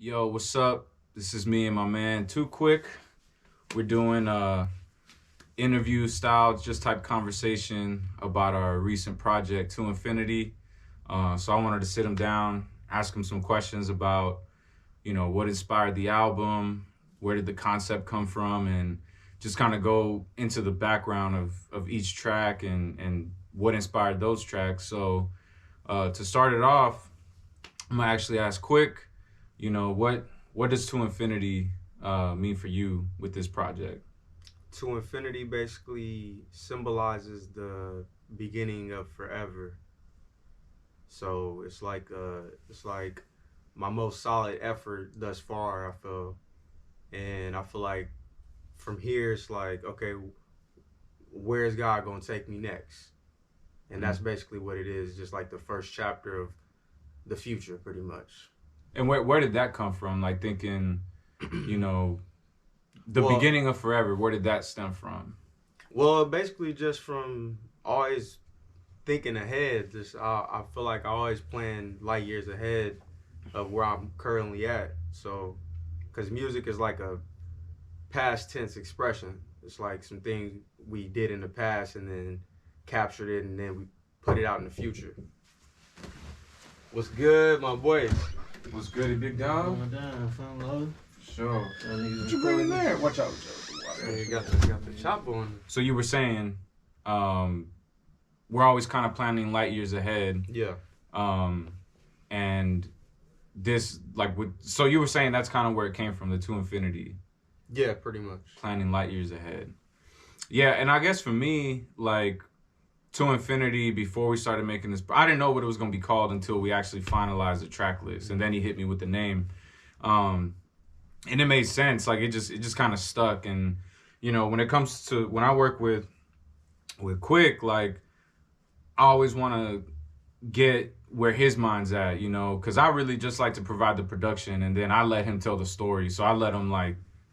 Yo, what's up? This is me and my man, Too Quick. We're doing interview style, just type conversation about our recent project, To Infinity. So I wanted to sit him down, ask him some questions about, what inspired the album, where did the concept come from, and just kind of go into the background of each track and what inspired those tracks. So to start it off, I'm gonna actually ask Quik, what does To Infinity mean for you with this project? To Infinity basically symbolizes the beginning of forever. So it's like my most solid effort thus far, I feel. And I feel like from here it's like, okay, where's God gonna take me next? And that's basically what it is, just like the first chapter of the future, pretty much. And where did that come from? Like thinking, the Well, beginning of forever, where did that stem from? Well, basically just from always thinking ahead. I feel like I always plan light years ahead of where I'm currently at. So, because music is like a past tense expression. It's like some things we did in the past and then captured it and then we put it out in the future. What's good, my boys? What's good, big dog? Going down, fun low. Sure. What you bringing there? Watch out. Yeah, you got the chop on. So you were saying, we're always kind of planning light years ahead. Yeah. And this, so you were saying that's kind of where it came from, the To Infinity. Yeah, pretty much. Planning light years ahead. Yeah, and I guess for me, To Infinity, before we started making this, I didn't know what it was going to be called until we actually finalized the track list. And then he hit me with the name. And it made sense. It just kind of stuck. And, when it comes to, when I work with Quik, I always want to get where his mind's at, because I really just like to provide the production and then I let him tell the story. So I let him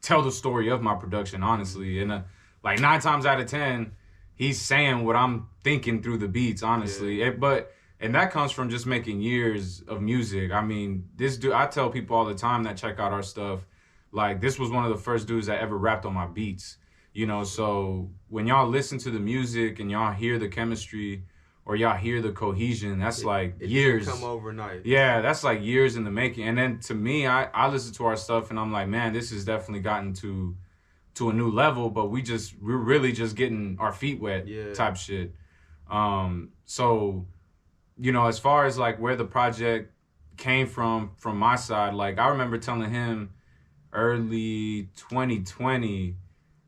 tell the story of my production, honestly. And 9 times out of 10, he's saying what I'm thinking through the beats, honestly. Yeah. And that comes from just making years of music. I mean, this dude, I tell people all the time that check out our stuff, this was one of the first dudes that ever rapped on my beats. So when y'all listen to the music and y'all hear the chemistry or y'all hear the cohesion, that's it years. Didn't come overnight. Yeah, that's years in the making. And then to me, I listen to our stuff and I'm like, man, this has definitely gotten to a new level, but we're really just getting our feet wet type shit. So, as far as where the project came from my side, I remember telling him early 2020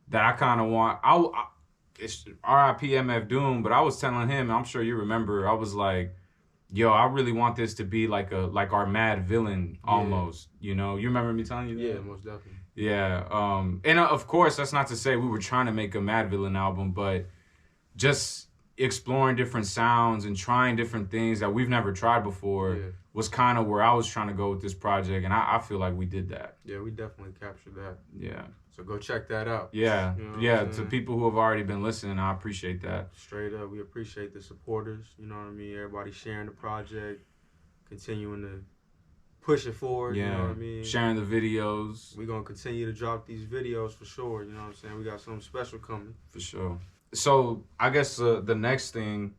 that I kind of want, it's RIP MF Doom, but I was telling him, I'm sure you remember, I was like, yo, I really want this to be like our mad villain almost, you remember me telling you that? Yeah, most definitely. Yeah, and of course, that's not to say we were trying to make a Mad Villain album, but just exploring different sounds and trying different things that we've never tried before was kind of where I was trying to go with this project, and I feel like we did that. Yeah, we definitely captured that. Yeah. So go check that out. Yeah, to people who have already been listening, I appreciate that. Straight up, we appreciate the supporters, you know what I mean? Everybody sharing the project, continuing to push it forward, you know what I mean? Sharing the videos. We're going to continue to drop these videos for sure, you know what I'm saying? We got something special coming. For sure. So I guess the next thing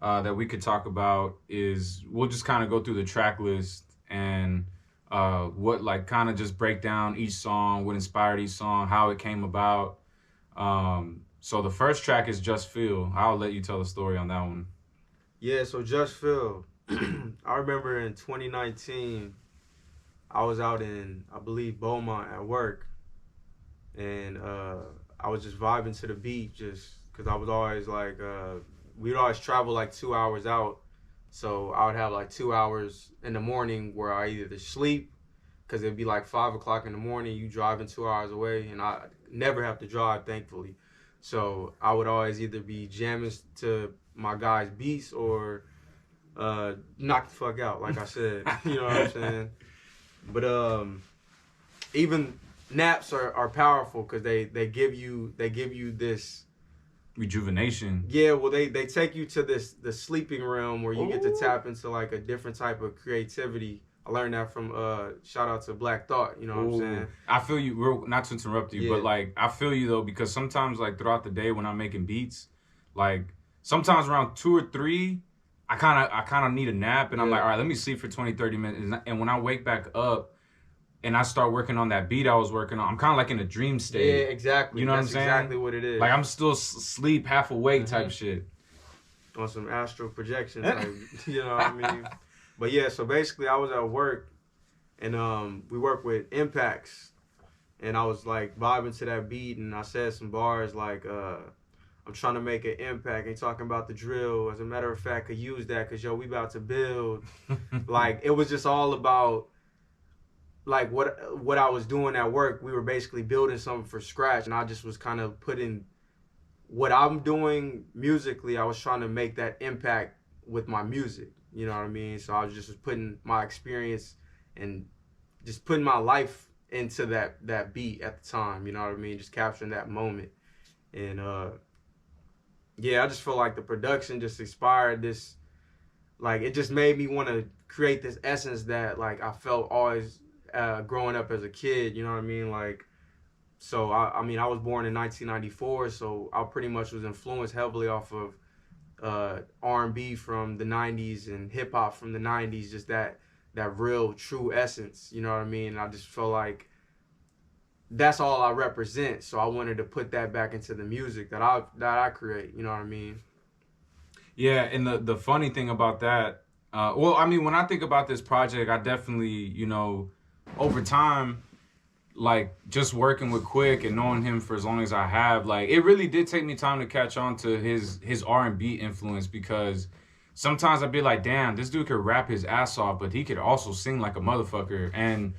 that we could talk about is we'll just kind of go through the track list and what kind of just break down each song, what inspired each song, how it came about. So the first track is Just Feel. I'll let you tell the story on that one. Yeah, so Just Feel. I remember in 2019, I was out in, I believe, Beaumont at work, and I was just vibing to the beat just because I was always we'd always travel 2 hours out, so I would have 2 hours in the morning where I either sleep, because it'd be 5 o'clock in the morning, you driving 2 hours away, and I never have to drive, thankfully. So I would always either be jamming to my guys' beats or knock the fuck out, like I said. You know what I'm saying? But even naps are powerful because they give you this rejuvenation. Yeah, well they take you to the sleeping realm where you get to tap into a different type of creativity I learned that from shout out to Black Thought. You know what I'm saying? I feel you. Not to interrupt you, but like I feel you though, because sometimes like throughout the day when I'm making beats, like sometimes around 2 or 3, I kind of need a nap, and I'm like, all right, let me sleep for 20, 30 minutes, and when I wake back up and I start working on that beat I was working on, I'm kind of like in a dream state. Yeah, exactly. You know what I'm saying? Exactly what it is. Like I'm still asleep, half awake type shit. On some astral projection type, you know what I mean? But yeah, so basically I was at work, and we work with impacts, and I was like vibing to that beat, and I said some bars like, I'm trying to make an impact. Ain't talking about the drill. As a matter of fact, could use that because, yo, we about to build. Like, it was just all about, like, what I was doing at work. We were basically building something from scratch, and I just was kind of putting what I'm doing musically. I was trying to make that impact with my music. You know what I mean? So I was just putting my experience and just putting my life into that beat at the time. You know what I mean? Just capturing that moment. And, yeah, I just feel like the production just inspired this, like, it just made me want to create this essence that, like, I felt always growing up as a kid, you know what I mean? Like, so, I mean, I was born in 1994, so I pretty much was influenced heavily off of R&B from the 90s and hip-hop from the 90s, just that real, true essence, you know what I mean? And I just felt like that's all I represent, so I wanted to put that back into the music that I create. You know what I mean? Yeah, and the funny thing about that, well, I mean, when I think about this project, I definitely, you know, over time, like just working with Quik and knowing him for as long as I have, like it really did take me time to catch on to his R&B influence, because sometimes I'd be like, damn, this dude could rap his ass off, but he could also sing like a motherfucker. And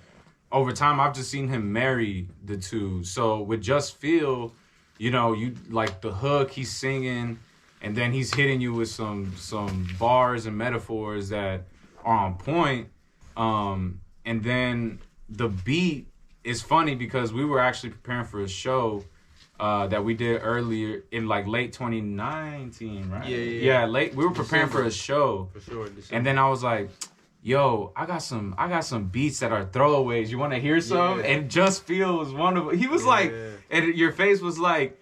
over time, I've just seen him marry the two. So with Just Feel, you know, you like the hook, he's singing, and then he's hitting you with some bars and metaphors that are on point. And then the beat is funny because we were actually preparing for a show that we did earlier in like late 2019, right? Yeah, late. We were preparing for a show. For sure. And then I was like, yo, I got some beats that are throwaways. You want to hear some? And Just Feel was one of them. He was like, and your face was like,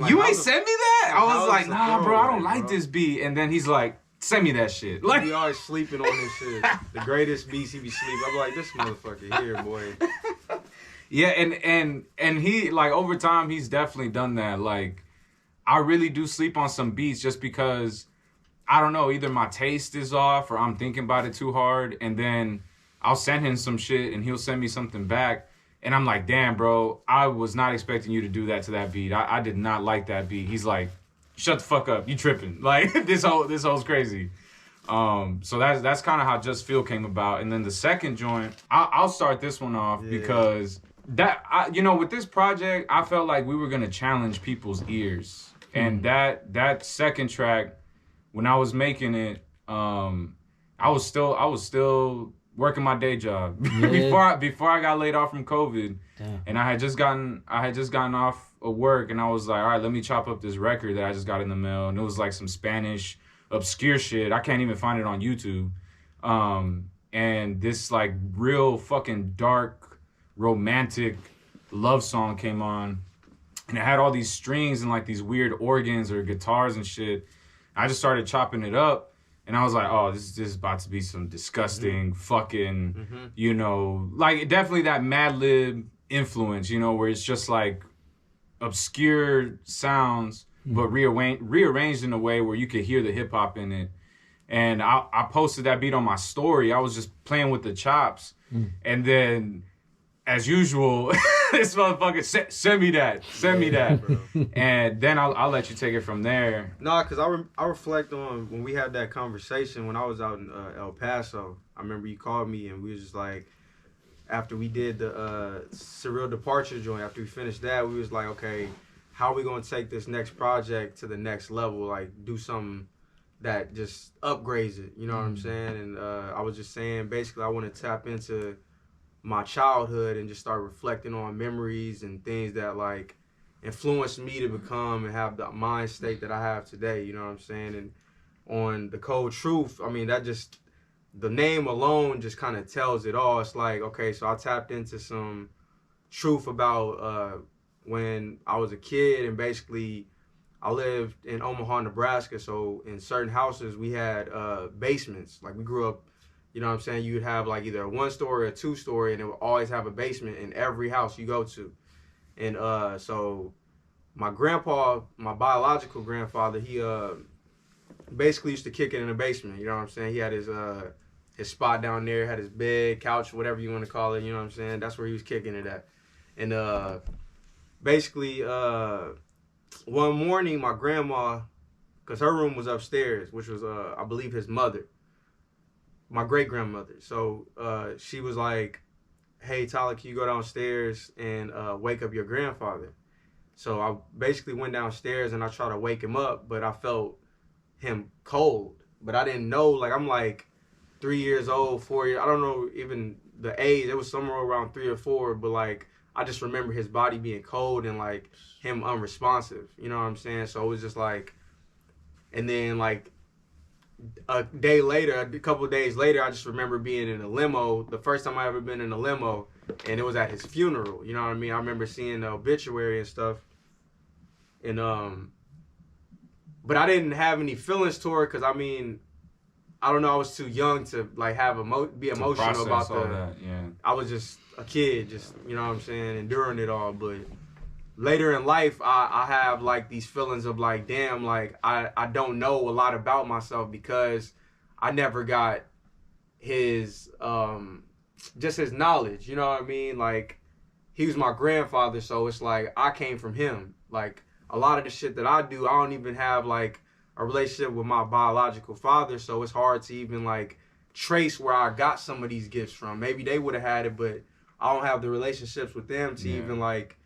you ain't sent me that? I was like, nah, bro, I don't like this beat. And then he's like, send me that shit. Like, he always sleeping on this shit. The greatest beats he be sleeping. I'm like, this motherfucker here, boy. Yeah, and he, like, over time, he's definitely done that. Like, I really do sleep on some beats just because, I don't know, either my taste is off or I'm thinking about it too hard. And then I'll send him some shit and he'll send me something back. And I'm like, damn, bro, I was not expecting you to do that to that beat. I did not like that beat. He's like, shut the fuck up. You tripping. Like, this hole's crazy. So that's kind of how Just Feel came about. And then the second joint, I'll start this one off because you know, with this project, I felt like we were going to challenge people's ears. And that second track, when I was making it, I was still working my day job before I got laid off from COVID. Damn. And I had just gotten off of work, and I was like, all right, let me chop up this record that I just got in the mail. And it was like some Spanish obscure shit. I can't even find it on YouTube. And this like real fucking dark romantic love song came on, and it had all these strings and like these weird organs or guitars and shit. I just started chopping it up, and I was like, oh, this is about to be some disgusting fucking, you know, like definitely that Mad Lib influence, you know, where it's just like obscure sounds, but rearranged in a way where you could hear the hip hop in it. And I posted that beat on my story. I was just playing with the chops, and then, as usual, this motherfucker send me that, bro. And then I'll let you take it from there. Nah, cause I reflect on when we had that conversation when I was out in El Paso. I remember you called me and we was just like, after we did the Surreal Departure joint, after we finished that, we was like, okay, how are we gonna take this next project to the next level? Like, do something that just upgrades it. You know what I'm saying? And I was just saying, basically, I want to tap into my childhood and just start reflecting on memories and things that like influenced me to become and have the mind state that I have today. You know what I'm saying? And on The Cold Truth, I mean, the name alone just kind of tells it all. It's like, okay, so I tapped into some truth about when I was a kid, and basically I lived in Omaha, Nebraska. So in certain houses we had basements. Like we grew up, you know what I'm saying? You would have like either a 1-story or a 2-story, and it would always have a basement in every house you go to. And so my grandpa, my biological grandfather, he basically used to kick it in the basement. You know what I'm saying? He had his spot down there, had his bed, couch, whatever you want to call it. You know what I'm saying? That's where he was kicking it at. And basically, one morning, my grandma, because her room was upstairs, which was, I believe, his mother, my great-grandmother. So she was like, hey, Tyler, can you go downstairs and wake up your grandfather? So I basically went downstairs and I tried to wake him up, but I felt him cold. But I didn't know, like, I'm like 3 years old, 4 years, I don't know even the age. It was somewhere around 3 or 4, but like I just remember his body being cold and like him unresponsive. You know what I'm saying? So it was just like, and then like a couple of days later, I just remember being in a limo. The first time I ever been in a limo, and it was at his funeral. You know what I mean? I remember seeing the obituary and stuff. And but I didn't have any feelings toward, because I mean, I don't know, I was too young to like have be emotional about that. Yeah. I was just a kid, just, you know what I'm saying, enduring it all. But later in life, I have like these feelings of like, damn, like I don't know a lot about myself, because I never got his just his knowledge. You know what I mean? Like, he was my grandfather, so it's like I came from him. Like, a lot of the shit that I do, I don't even have like a relationship with my biological father, so it's hard to even like trace where I got some of these gifts from. Maybe they would have had it, but I don't have the relationships with them to even like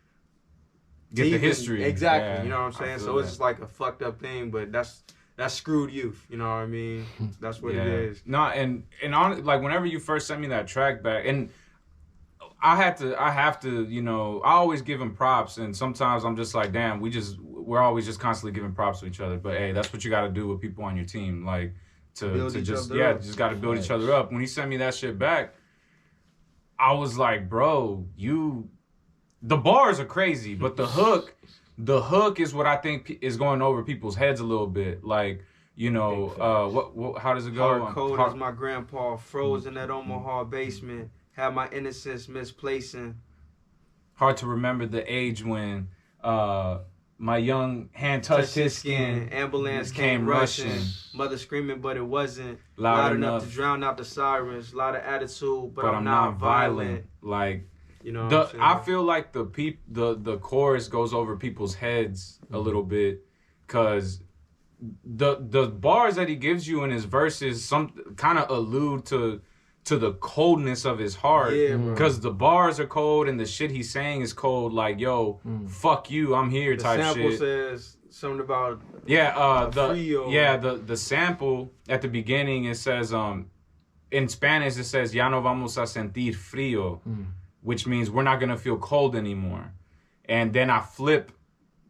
get the history. Exactly. Yeah, you know what I'm saying? So it's just like a fucked up thing, but that's screwed youth. You know what I mean? That's what it is. No, and on, like, whenever you first sent me that track back, and I have to, you know, I always give him props, and sometimes I'm just like, damn, we're always just constantly giving props to each other. But hey, that's what you got to do with people on your team, like to just just got to build each other up. When he sent me that shit back, I was like, bro, the bars are crazy, but the hook is what I think is going over people's heads a little bit. Like, you know, what how does it go? Hard cold as my grandpa, froze in that Omaha basement. Had my innocence misplacing. Hard to remember the age when my young hand touched his skin. Ambulance came rushing. Mother screaming, but it wasn't loud enough to drown out the sirens. Lot of attitude, but I'm not violent. Like, you know, I feel like the chorus goes over people's heads a little bit, because the bars that he gives you in his verses some kind of allude to the coldness of his heart, because the bars are cold and the shit he's saying is cold. Like, yo, fuck you, I'm here, type shit. The sample says something about the sample at the beginning, it says in Spanish it says ya no vamos a sentir frío, which means we're not gonna feel cold anymore. And then I flip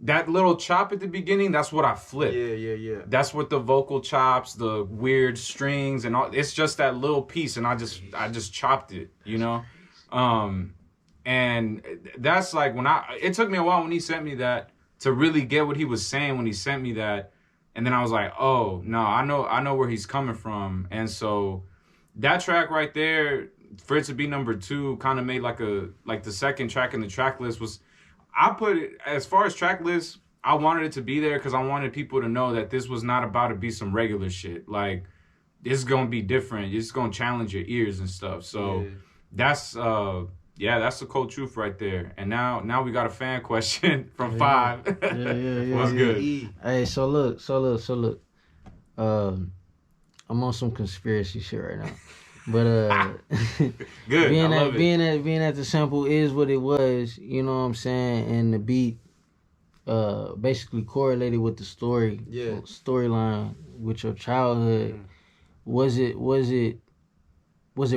that little chop at the beginning, that's what I flip. Yeah. That's what the vocal chops, the weird strings and all, it's just that little piece, and I just chopped it, you know? And that's like it took me a while when he sent me that to really get what he was saying when he sent me that. And then I was like, oh, no, I know where he's coming from. And so that track right there, for it to be number 2, kind of made like the second track in the track list was, I put it, as far as track list, I wanted it to be there because I wanted people to know that this was not about to be some regular shit. Like, this is going to be different. It's going to challenge your ears and stuff. So that's the cold truth right there. And now we got a fan question from 5. Yeah. What's good? Hey, so look. I'm on some conspiracy shit right now. But good. being at the sample is what it was, you know what I'm saying, and the beat basically correlated with the storyline with your childhood. Was it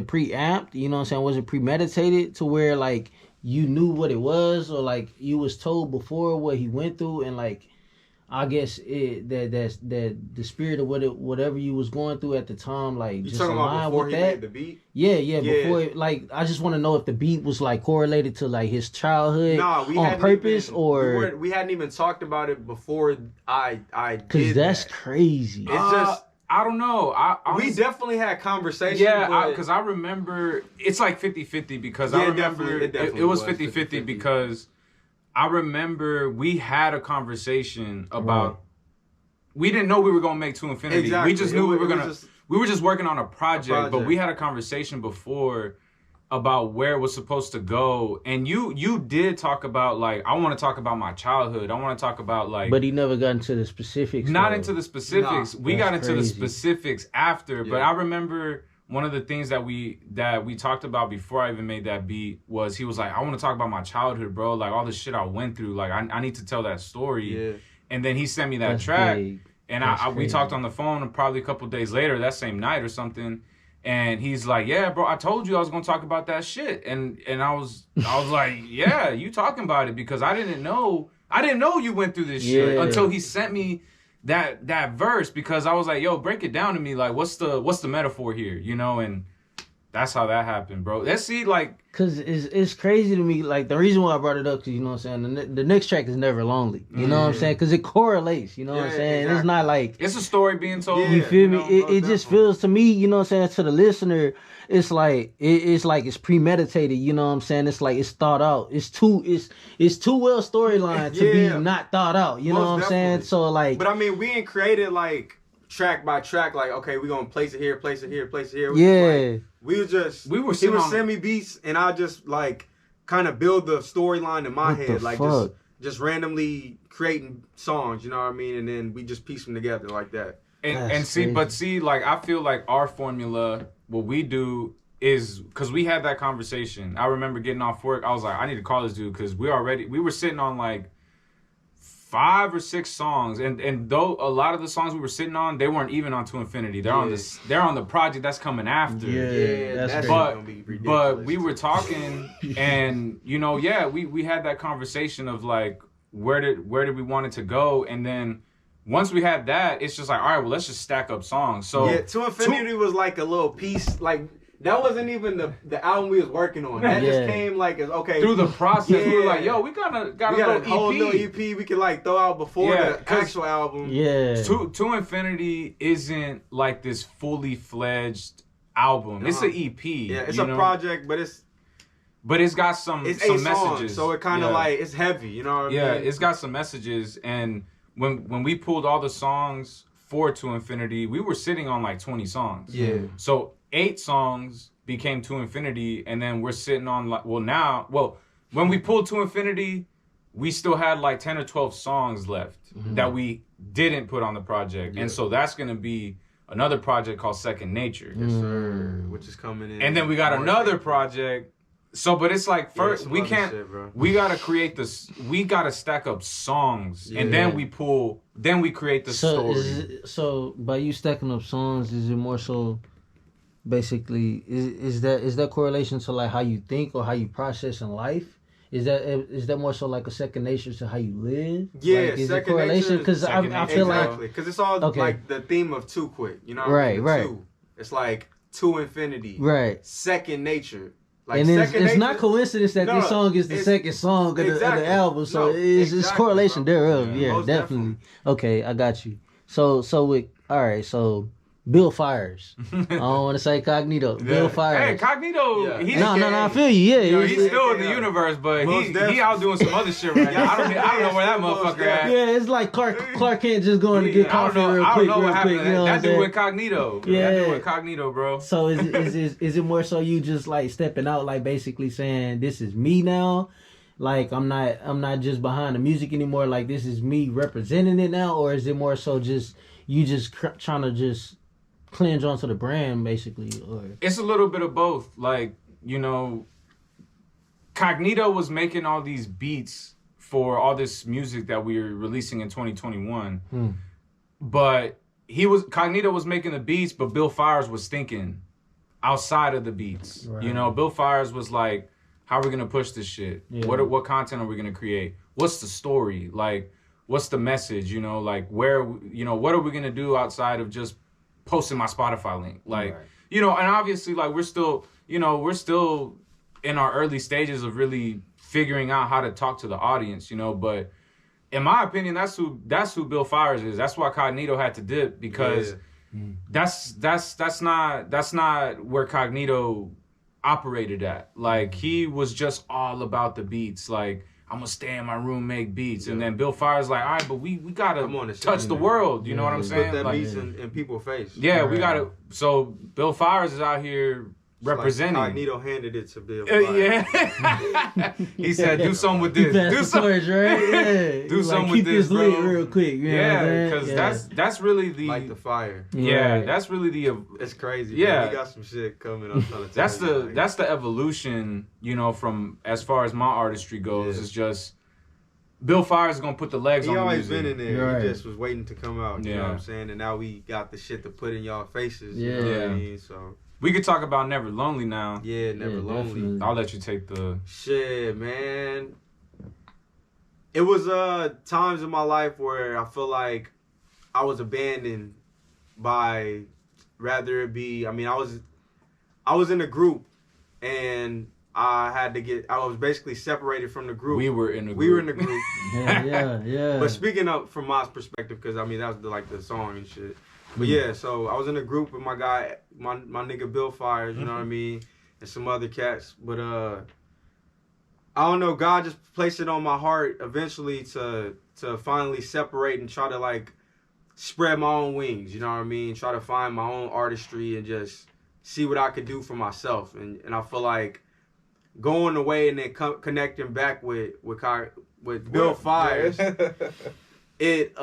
preamped, you know what I'm saying? Was it premeditated to where like you knew what it was, or like you was told before what he went through, and like I guess that the spirit of whatever you was going through at the time, like You just talking about aligned before with he that. made the beat? Yeah. Before it, like, I just want to know if the beat was like correlated to like his childhood on purpose, or we hadn't even talked about it before I because did that's that. crazy. It's just I don't know. we definitely had conversations. Yeah, because I remember it's like 50-50 because I remember it was 50-50 because I remember we had a conversation about we didn't know we were gonna make To Infinity. Exactly. We just knew we were just working on a project, but we had a conversation before about where it was supposed to go, and you did talk about like I want to talk about my childhood. I want to talk about like, but he never got into the specifics. Not into the specifics. Nah, we got into crazy. the specifics after. Yeah. But I remember one of the things that we talked about before I even made that beat was he was like, I want to talk about my childhood, bro. Like all the shit I went through. Like I need to tell that story. Yeah. And then he sent me that That's track, big. and we crazy. talked on the phone probably a couple days later, that same night or something. And he's like, yeah, bro, I told you I was gonna talk about that shit. And I was like, yeah, you talking about it because I didn't know you went through this shit until he sent me that verse because I was like, yo, break it down to me. Like, what's the metaphor here? You know, and that's how that happened, bro. Let's see, like, cause it's crazy to me. Like the reason why I brought it up, cause you know what I'm saying. The next track is Never Lonely. You know what I'm saying? Cause it correlates. You know what I'm saying? Exactly. It's not like it's a story being told. Yeah, you feel me. know, It just feels to me. You know what I'm saying? To the listener, it's like it's premeditated. You know what I'm saying? It's like it's thought out. It's too well storyline to be not thought out. You know what I'm saying? So like, but I mean, we ain't created like track by track. Like, okay, we gonna place it here, place it here, place it here. Yeah. He would send me beats, and I just like kind of build the storyline in my head, like just randomly creating songs. You know what I mean? And then we just piece them together like that. And see, like I feel like our formula, what we do is because we had that conversation. I remember getting off work. I was like, I need to call this dude because we were sitting on like 5 or 6 songs, and though a lot of the songs we were sitting on, they weren't even on To Infinity. They're on the project that's coming after. That's gonna be ridiculous. But we were talking, and you know, we had that conversation of like where did we want it to go, and then once we had that, it's just like, all right, well, let's just stack up songs. So To Infinity was like a little piece, like. That wasn't even the album we was working on. That just came like, okay. Through the process, we were like, yo, we got a whole little little EP we could like throw out before the actual album. Yeah. To Infinity isn't like this fully fledged album. It's an EP. Yeah, it's a project, but it's got some messages. Songs, so it kind of like, it's heavy, you know what I mean? Yeah, it's got some messages. And when we pulled all the songs for To Infinity, we were sitting on like 20 songs. Yeah. So 8 songs became To Infinity, and then we're sitting on like when we pulled To Infinity, we still had like 10 or 12 songs left that we didn't put on the project, and so that's gonna be another project called Second Nature. Yes, sir. Which is coming in. And then we got another project. So, but it's like first we can't. We gotta create this. We gotta stack up songs, and then we pull. Then we create the story. So by you stacking up songs, is it more so? Basically, is that correlation to like how you think or how you process in life? Is that more so like a second nature to how you live? Yeah, like, is second it correlation? Because I feel like because it's all like the theme of Too Quik, you know? What right, I mean? right. Two. It's like To Infinity, right? Second Nature, like and it's not coincidence that this song is the second song of the album, so it's correlation thereof. Yeah, definitely. Okay, I got you. So with all right, so. Bill Fires. I don't want to say Cognito. Bill Fires. Hey, Cognito. No, I feel you. Yeah, he's still in the universe, but he out doing some other shit right now. I don't know where that motherfucker at. Yeah, it's like Clark Kent just going to get coffee real quick. I don't know what happened. You know that dude with Cognito. Yeah, that dude with Cognito, bro. So is it more so you just like stepping out, like basically saying this is me now? Like I'm not just behind the music anymore. Like this is me representing it now, or is it more so just you just trying to just clinch onto the brand basically? Or it's a little bit of both. Like, you know, Cognito was making all these beats for all this music that we were releasing in 2021. But Cognito was making the beats, but Bill Fires was thinking outside of the beats. Right. You know, Bill Fires was like, how are we gonna push this shit? Yeah. What content are we gonna create? What's the story? Like, what's the message, you know, like where, you know, what are we going to do outside of just posting my Spotify link? Like, you know, and obviously like we're still in our early stages of really figuring out how to talk to the audience, you know, but in my opinion, that's who Bill Fires is. That's why Cognito had to dip, because that's not where Cognito operated at. Like, he was just all about the beats. Like, I'm gonna stay in my room, make beats, and then Bill Fires like, all right, but we gotta touch the world. You know what I'm saying? Put that like, beats in people's face. Yeah, we gotta. So Bill Fires is out here representing. Like Cognito handed it to Bill Fires. Yeah. He said, do something with this. Do something, right? Yeah. Do something keep with this, lit bro. real quick. You know because that's really the like the fire. Yeah, that's really the. It's crazy. Yeah, man. We got some shit coming. I'm trying to tell you. That's the evolution. You know, from as far as my artistry goes, it's just Bill Fires is gonna put the legs on the music. He always been in there. Right. He just was waiting to come out. You know what I'm saying? And now we got the shit to put in y'all faces. You know what I mean? So. We could talk about Never Lonely now. Yeah, Never Lonely. Definitely. I'll let you take the... Shit, man. It was times in my life where I feel like I was abandoned by, rather it be, I mean, I was in a group and I was basically separated from the group. We were in the group. yeah. But speaking up from my perspective, because I mean, that was like the song and shit. But yeah, so I was in a group with my guy, my nigga Bill Fires, you know what I mean, and some other cats. But I don't know, God just placed it on my heart eventually to finally separate and try to like spread my own wings, you know what I mean? Try to find my own artistry and just see what I could do for myself. And I feel like going away and then connecting back with Bill Fires. It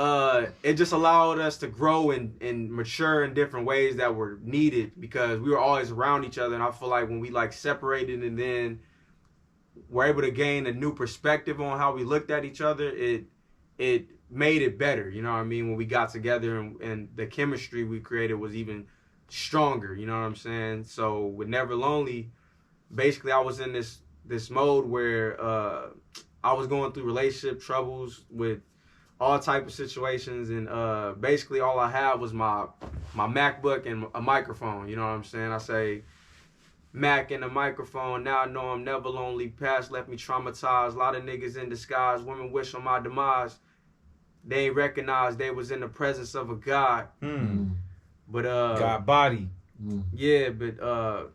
just allowed us to grow and mature in different ways that were needed, because we were always around each other. And I feel like when we like separated and then were able to gain a new perspective on how we looked at each other, it made it better. You know what I mean? When we got together and the chemistry we created was even stronger. You know what I'm saying? So with Never Lonely, basically I was in this mode where I was going through relationship troubles with all type of situations, and basically all I had was my MacBook and a microphone. You know what I'm saying? I say Mac and a microphone. Now I know I'm never lonely. Past left me traumatized. A lot of niggas in disguise. Women wish on my demise. They ain't recognize they was in the presence of a God. But God body. Yeah, but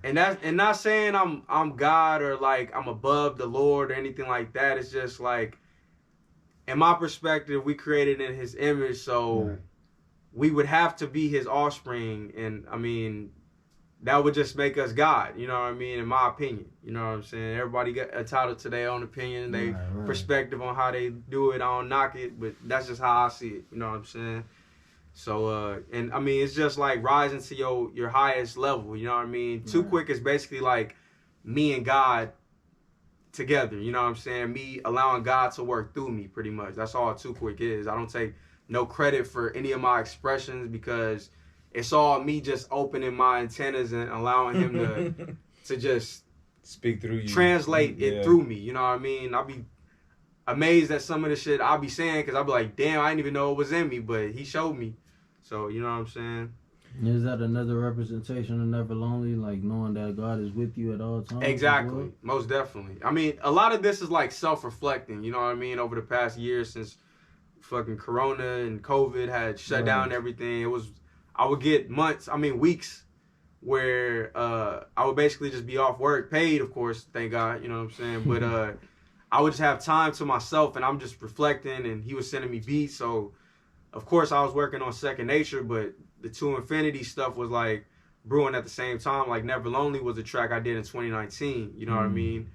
and not saying I'm God or like I'm above the Lord or anything like that. It's just like, in my perspective, we created in His image, so we would have to be His offspring, and I mean, that would just make us God. You know what I mean? In my opinion, you know what I'm saying. Everybody got entitled to their own opinion, their perspective on how they do it. I don't knock it, but that's just how I see it. You know what I'm saying? So, and I mean, it's just like rising to your highest level. You know what I mean? Too Quik is basically like me and God together, you know what I'm saying? Me allowing God to work through me, pretty much. That's all Too Quik is. I don't take no credit for any of my expressions, because it's all me just opening my antennas and allowing Him to just speak through you, translate it through me. You know what I mean? I'll be amazed at some of the shit I'll be saying, because I'll be like, damn, I didn't even know it was in me, but He showed me. So, you know what I'm saying? Is that another representation of Never Lonely, like knowing that God is with you at all times? Exactly. Most definitely. I mean, a lot of this is like self-reflecting, you know what I mean? Over the past year, since fucking Corona and COVID had shut down everything, I would get weeks where I would basically just be off work, paid, of course, thank God, you know what I'm saying? But I would just have time to myself, and I'm just reflecting, and He was sending me beats. So, of course, I was working on Second Nature, but the To Infinity stuff was like brewing at the same time. Like Never Lonely was a track I did in 2019. You know what I mean?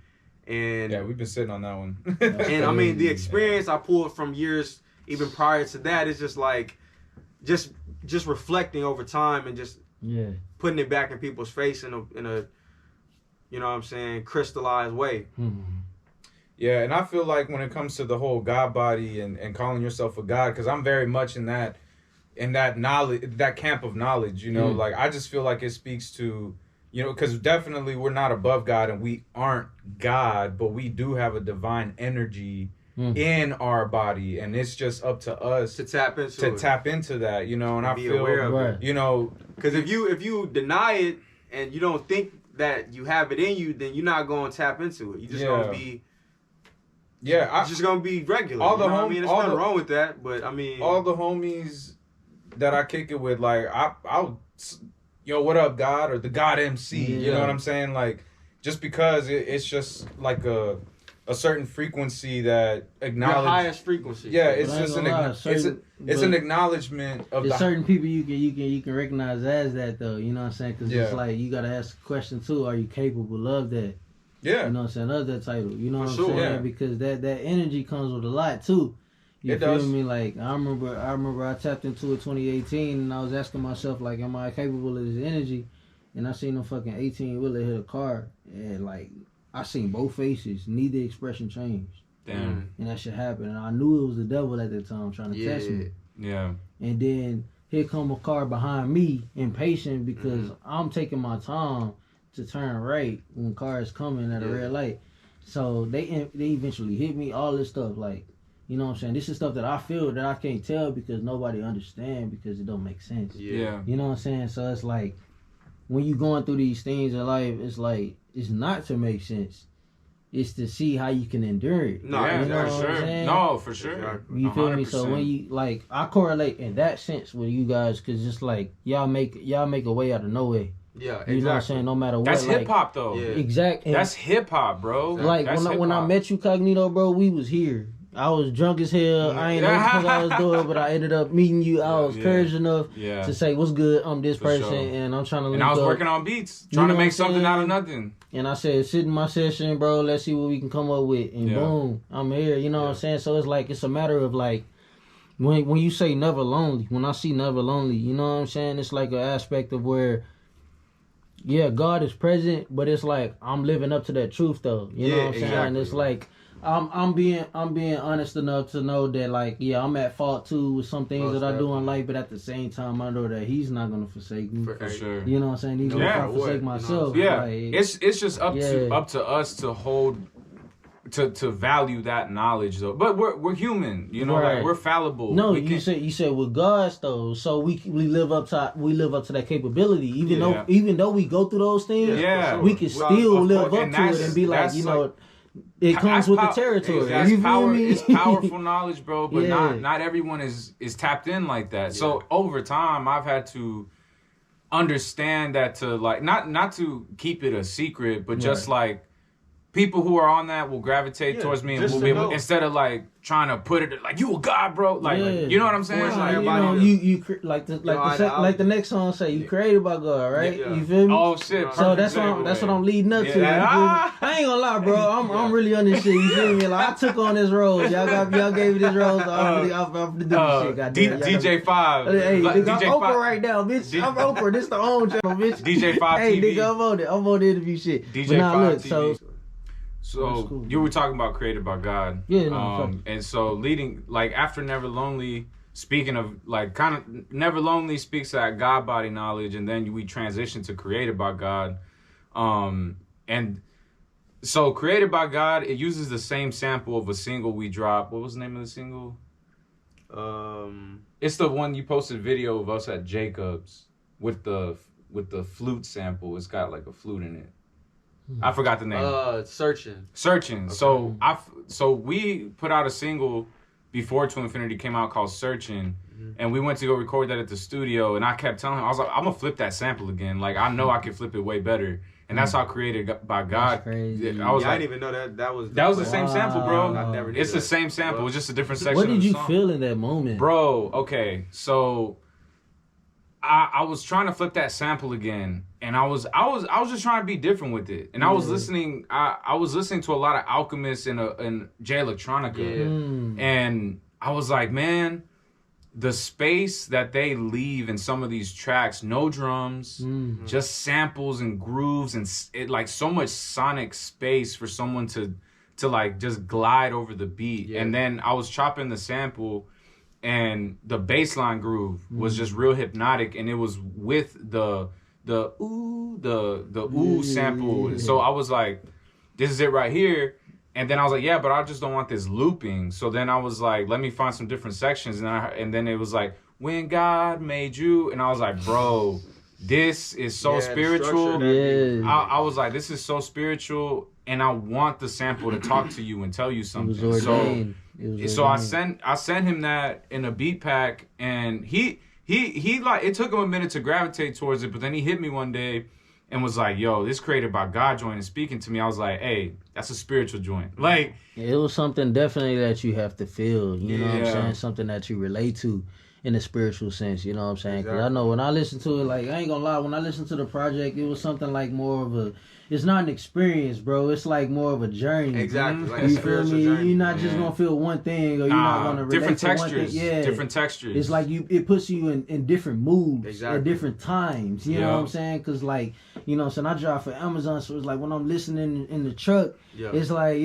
And yeah, we've been sitting on that one. And I mean, the experience I pulled from years even prior to that is just like, just reflecting over time and just putting it back in people's face in a you know what I'm saying, crystallized way. Yeah, and I feel like when it comes to the whole God body and calling yourself a God, because I'm very much in that knowledge, that camp of knowledge, you know, like I just feel like it speaks to, you know, because definitely we're not above God and we aren't God, but we do have a divine energy in our body, and it's just up to us to tap into that, you know. And I be feel aware of it. You know, because if you deny it and you don't think that you have it in you, then you're not going to tap into it. You're just going to be. Yeah, it's just gonna be regular. All the I mean, there's nothing wrong with that, but I mean, all the homies that I kick it with, like I'll yo, what up, God, or the God MC. You know what I'm saying? Like, just because it's just like a certain frequency that acknowledge the highest frequency. Yeah, it's just an acknowledgement of there's certain people you can recognize as that though. You know what I'm saying? Because it's like you gotta ask a question too. Are you capable of that? Yeah. You know what I'm saying? Of that title. You know what I'm saying? Yeah. Because that energy comes with a lot too. You feel me? Like I remember I tapped into it 2018 and I was asking myself like, am I capable of this energy? And I seen a fucking 18-wheeler hit a car and like I seen both faces, neither expression changed. Damn. And that shit happened. And I knew it was the devil at that time trying to test me. Yeah. And then here come a car behind me, impatient because I'm taking my time to turn right when cars coming at a red light. So they eventually hit me, all this stuff. Like, you know what I'm saying? This is stuff that I feel that I can't tell because nobody understand because it don't make sense. Yeah. You know what I'm saying? So it's like, when you going through these things in life, it's like, it's not to make sense. It's to see how you can endure it. No, you know for sure. No, for sure. You feel 100%. me? So when you like, I correlate in that sense with you guys because it's like y'all make a way out of no way. Yeah, exactly. You know what I'm saying? No matter what. That's like, hip hop though. Yeah. Exactly. That's hip hop, bro. Like when I met you, Cognito, bro, we was here. I was drunk as hell. I ain't know what the fuck I was doing, but I ended up meeting you. I was courage enough to say, "What's good? I'm this person, and I'm trying to." And I was working on beats, trying to make something out of nothing. And I said, "Sit in my session, bro. Let's see what we can come up with." And boom, I'm here. You know what I'm saying? So it's like it's a matter of like when you say never lonely. When I see never lonely, you know what I'm saying? It's like an aspect of where. Yeah, God is present, but it's like I'm living up to that truth though. You know what I'm saying? Exactly. And it's like I'm being honest enough to know that like I'm at fault too with some things that I do in life, but at the same time I know that He's not gonna forsake me. For sure. You know what I'm saying? Even if I forsake myself. Yeah. Like, it's just up to us to hold to value that knowledge though. But we're human, you know, like we're fallible. No, you said with God's though, so we live up to that capability. Even though we go through those things, we can still live up to it and be like, you know, it comes with the territory. It's powerful knowledge, bro. But not everyone is tapped in like that. Yeah. So over time, I've had to understand that to like not to keep it a secret, but just like. People who are on that will gravitate towards me, and we'll be able, instead of like trying to put it like you a god, bro. Like you know what I'm saying? Like, you like the next song say you created by God, right? You feel me? Oh shit! So that's what I'm leading up to. I ain't gonna lie, bro. I'm really on this shit. You feel me? Like I took on this role. Y'all gave me this role. So I'm gonna do this shit. Goddamn. DJ 5. Hey, nigga, I'm Oprah right now, bitch. I'm Oprah. This the own channel, bitch. DJ 5 Hey, TV. nigga, I'm on the interview shit. DJ 5 TV. So. So cool, you were talking about created by God. Yeah, no, and so leading like after Never Lonely, speaking of like kind of Never Lonely speaks to that God body knowledge, and then we transition to created by God. And so created by God, it uses the same sample of a single we dropped. What was the name of the single? It's the one you posted video of us at Jacob's with the flute sample. It's got like a flute in it. I forgot the name. Searching. Okay. So we put out a single before To Infinity came out called Searching, and we went to go record that at the studio, and I kept telling him, I was like, I'm gonna flip that sample again. Like I know I can flip it way better, and that's how created by God. That's crazy. I was I didn't even know that was the same sample, bro. I never knew it's the same sample. It's just a different section. What did you of the song. feel in that moment, Bro? Okay, so I was trying to flip that sample again, and I was just trying to be different with it. And I was listening. I was listening to a lot of Alchemist and Jay Electronica, and I was like, man, the space that they leave in some of these tracks, no drums, just samples and grooves, and it like so much sonic space for someone to like just glide over the beat. And then I was chopping the sample. And the bassline groove was just real hypnotic, and it was with the ooh sample. So I was like, "This is it right here." And then I was like, yeah, but I just don't want this looping. So then I was like, let me find some different sections. And then it was like, when God made you. And I was like, bro, this is so spiritual. I was like, this is so spiritual. And I want the sample to talk to you and tell you something. So I sent him that in a beat pack. And he like, it took him a minute to gravitate towards it. But then he hit me one day and was like, yo, this created by God joint and speaking to me. I was like, hey, that's a spiritual joint. Like, it was something definitely that you have to feel, you know what I'm saying? Something that you relate to in a spiritual sense, you know what I'm saying? Because I know when I listen to it, like, I ain't gonna lie, when I listened to the project, it was something like more of a, it's not an experience, bro. It's like more of a journey. Exactly. Like you feel me? Journey. You're not just gonna feel one thing, or you're not gonna relate different to textures. One thing. Yeah, different textures. It's like it puts you in different moods at different times. You know what I'm saying? Because like, you know, so I drive for Amazon, so it's like when I'm listening in the truck, it's like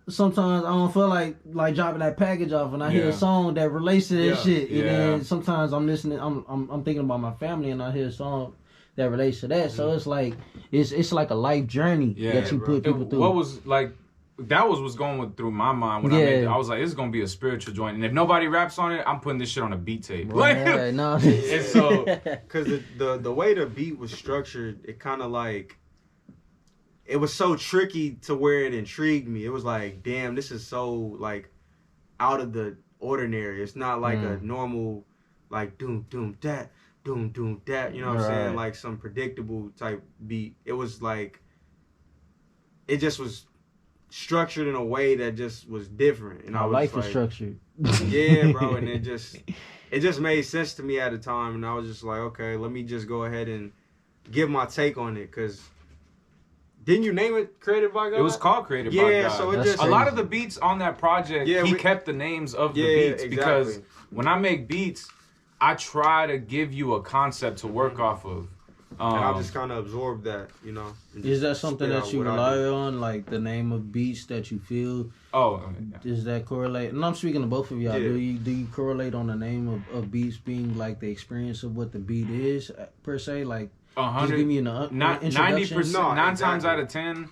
sometimes I don't feel like dropping that package off, and I hear a song that relates to that shit, and then sometimes I'm listening, I'm thinking about my family, and I hear a song that relates to that. So it's like it's like a life journey that you put people through. What was like that was what's going through my mind when I made it. I was like, this is gonna be a spiritual joint, and if nobody raps on it, I'm putting this shit on a beat tape. Right, no. And so because the way the beat was structured, it kind of like it was so tricky to where it intrigued me. It was like, damn, this is so like out of the ordinary. It's not like a normal like doom doom that. Doom doom that, you know what I'm saying, like some predictable type beat. It was like it just was structured in a way that just was different, and I was life like, is structured. Yeah, bro, and it just made sense to me at the time, and I was just like, okay, let me just go ahead and give my take on it, because didn't you name it Created by God? It was called Created by God. Yeah, so it just a lot of the beats on that project, he kept the names of the beats because when I make beats, I try to give you a concept to work off of. And I just kind of absorbed that, you know. Is that something that you rely on, like the name of beats that you feel? Oh, Does that correlate? And I'm speaking to both of y'all. Do you correlate on the name of beats being like the experience of what the beat is per se? Like, 100. Just give me an 90%. No, 9 times out of 10,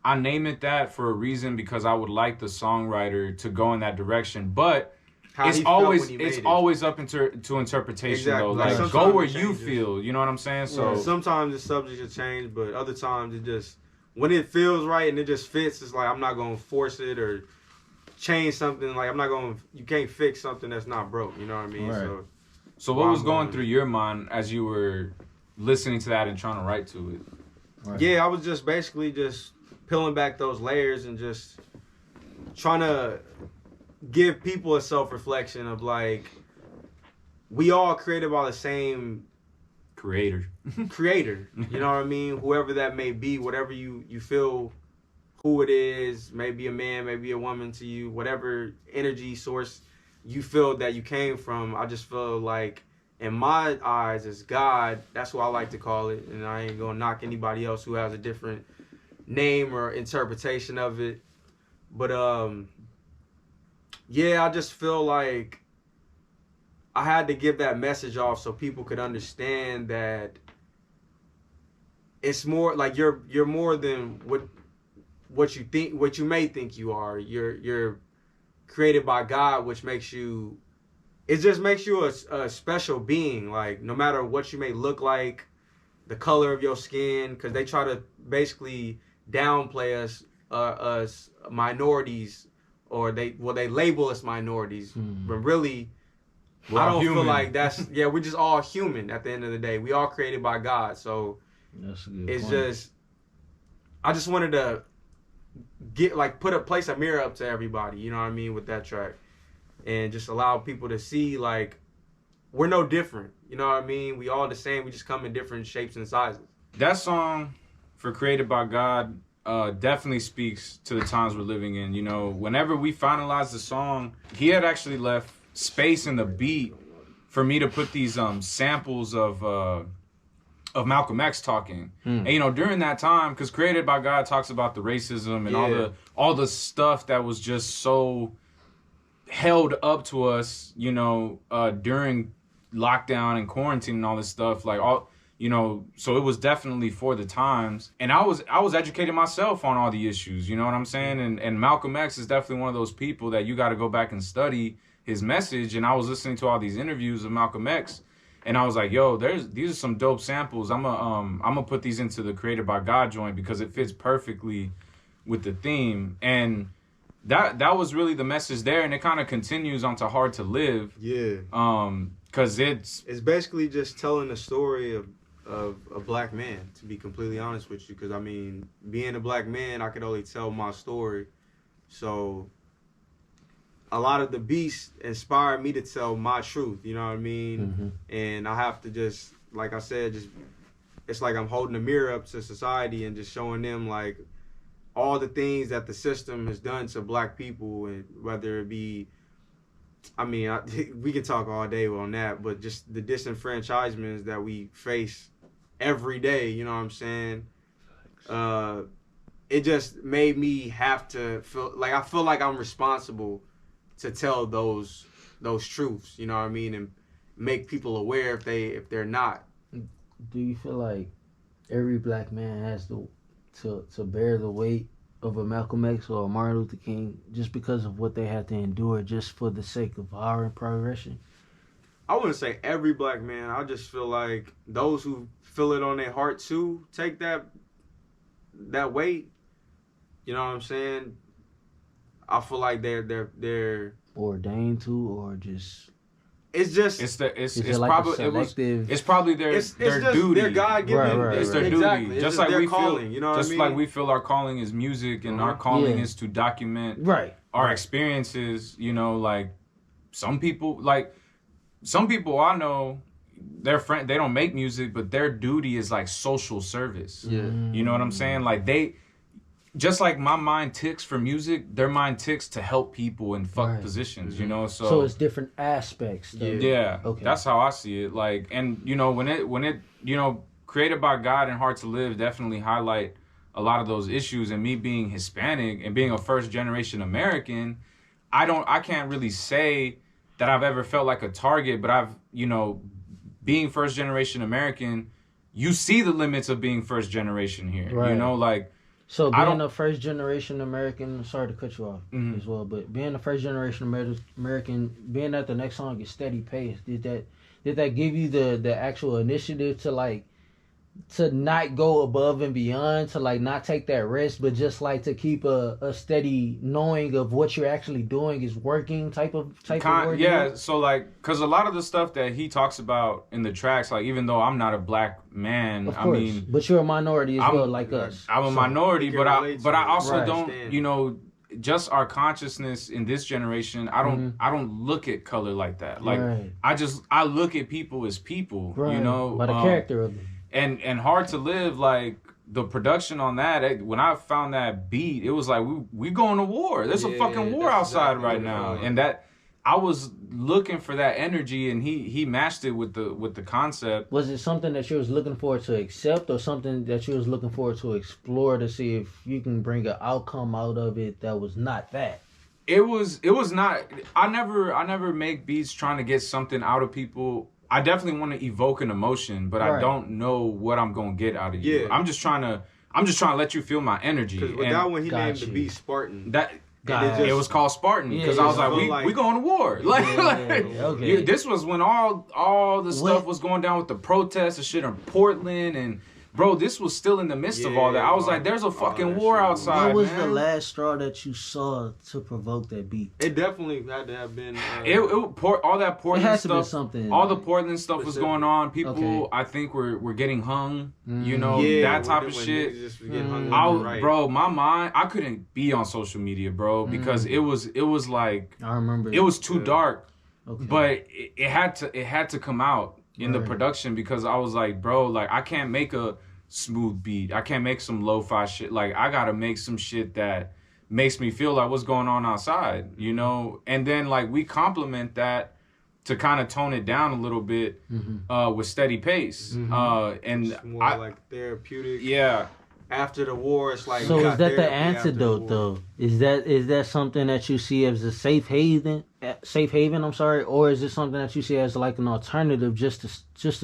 I name it that for a reason because I would like the songwriter to go in that direction, but. It's always up to interpretation though. Like go where you feel. You know what I'm saying? So sometimes the subject will change, but other times it just when it feels right and it just fits. It's like I'm not gonna force it or change something. Like you can't fix something that's not broke. You know what I mean? Right. So what was going through your mind as you were listening to that and trying to write to it? Right. Yeah, I was just basically just peeling back those layers and just trying to give people a self-reflection of like we all created by the same creator, you know what I mean, whoever that may be, whatever you feel who it is, maybe a man, maybe a woman to you, whatever energy source you feel that you came from. I just feel like in my eyes as God, that's what I like to call it, and I ain't gonna knock anybody else who has a different name or interpretation of it, but yeah, I just feel like I had to give that message off so people could understand that it's more like you're more than what you think, what you may think you are. You're created by God, which makes you, it just makes you a special being. Like no matter what you may look like, the color of your skin, because they try to basically downplay us minorities. Or they label us minorities, but really, I don't feel like that's. Yeah, we're just all human at the end of the day. We all created by God, so it's just. I just wanted to place a mirror up to everybody. You know what I mean with that track, and just allow people to see like we're no different. You know what I mean? We all the same. We just come in different shapes and sizes. That song, for Created by God. Definitely speaks to the times we're living in. You know, whenever we finalized the song, he had actually left space in the beat for me to put these samples of Malcolm X talking. And you know, during that time, because Created by God talks about the racism and all the stuff that was just so held up to us, you know, during lockdown and quarantine and all this stuff, like all. you know, so it was definitely for the times. And I was educating myself on all the issues, you know what I'm saying? And Malcolm X is definitely one of those people that you got to go back and study his message. And I was listening to all these interviews of Malcolm X, and I was like, yo, these are some dope samples. I'm gonna put these into the Created by God joint because it fits perfectly with the theme. And that was really the message there, and it kind of continues onto Hard to Live. Yeah. Because it's basically just telling the story of a black man, to be completely honest with you. Because, I mean, being a black man, I could only tell my story. So a lot of the beats inspired me to tell my truth, you know what I mean? Mm-hmm. And I have to just, like I said, it's like I'm holding a mirror up to society and just showing them, like, all the things that the system has done to black people, and whether it be, I mean, we can talk all day on that, but just the disenfranchisements that we face every day, you know what I'm saying? It just made me have to feel like I'm responsible to tell those truths, you know what I mean, and make people aware if they're not. Do you feel like every black man has to bear the weight of a Malcolm X or a Martin Luther King just because of what they had to endure just for the sake of our progression? I wouldn't say every black man. I just feel like those who feel it on their heart to take that weight. You know what I'm saying? I feel like they're ordained to, or just it's probably their duty. Their God-given. Right. It's their duty. Exactly. Just like we calling, feel, you know what I mean? like we feel our calling is music, and our calling is to document our experiences. You know, like some people I know, their friend, they don't make music, but their duty is like social service. Yeah. You know what I'm saying? Like just like my mind ticks for music, their mind ticks to help people in positions, you know? So it's different aspects. Though. Yeah. Okay. That's how I see it. Like, and you know, when it, you know, Created by God and Hard to Live definitely highlight a lot of those issues. And me being Hispanic and being a first generation American, I can't really say that I've ever felt like a target, but I've, you know, being first generation American, you see the limits of being first generation here, you know, like, so being a first generation American, sorry to cut you off as well, but being a first generation American, being at the next song is Steady Pace, did that give you the actual initiative to not go above and beyond, to like not take that risk, but just like to keep a steady knowing of what you're actually doing is working type of word? Yeah, so like, because a lot of the stuff that he talks about in the tracks, like even though I'm not a black man, of course, I mean, but you're a minority as well, like us. I'm a minority, but I also don't, you know, just our consciousness in this generation, I don't look at color like that. Like I look at people as people, you know, by the character of them. And Hard to Live, like the production on that, when I found that beat, it was like we going to war. There's a fucking war outside right now, and that I was looking for that energy, and he matched it with the concept. Was it something that you was looking forward to accept, or something that you was looking forward to explore to see if you can bring an outcome out of it that was not that? It was not. I never make beats trying to get something out of people. I definitely want to evoke an emotion, but I don't know what I'm gonna get out of you. I'm just trying to let you feel my energy. Because with that one, he named the beat Spartan. It was called Spartan because I was like, we going to war. This was when all the stuff was going down with the protests and shit in Portland, and bro, this was still in the midst of all that. I was like, there's a fucking war outside. What was the last straw that you saw to provoke that beat? It definitely had to have been all that Portland stuff. Something. All the Portland stuff was going on. People, I think, were getting hung. You know, that type of shit. Bro, my mind, I couldn't be on social media, bro, because it was like, I remember it was too dark. But it had to come out in the production, because I was like, bro, like I can't make a smooth beat. I can't make some lo-fi shit. Like I gotta make some shit that makes me feel like what's going on outside, you know? And then like we complement that to kind of tone it down a little bit with Steady Pace. And it's more like therapeutic. Yeah. after the war, it's like. So we is got that the therapy after antidote the war. though? Is that something that you see as a safe haven? I'm sorry, or is it something that you see as like an alternative just to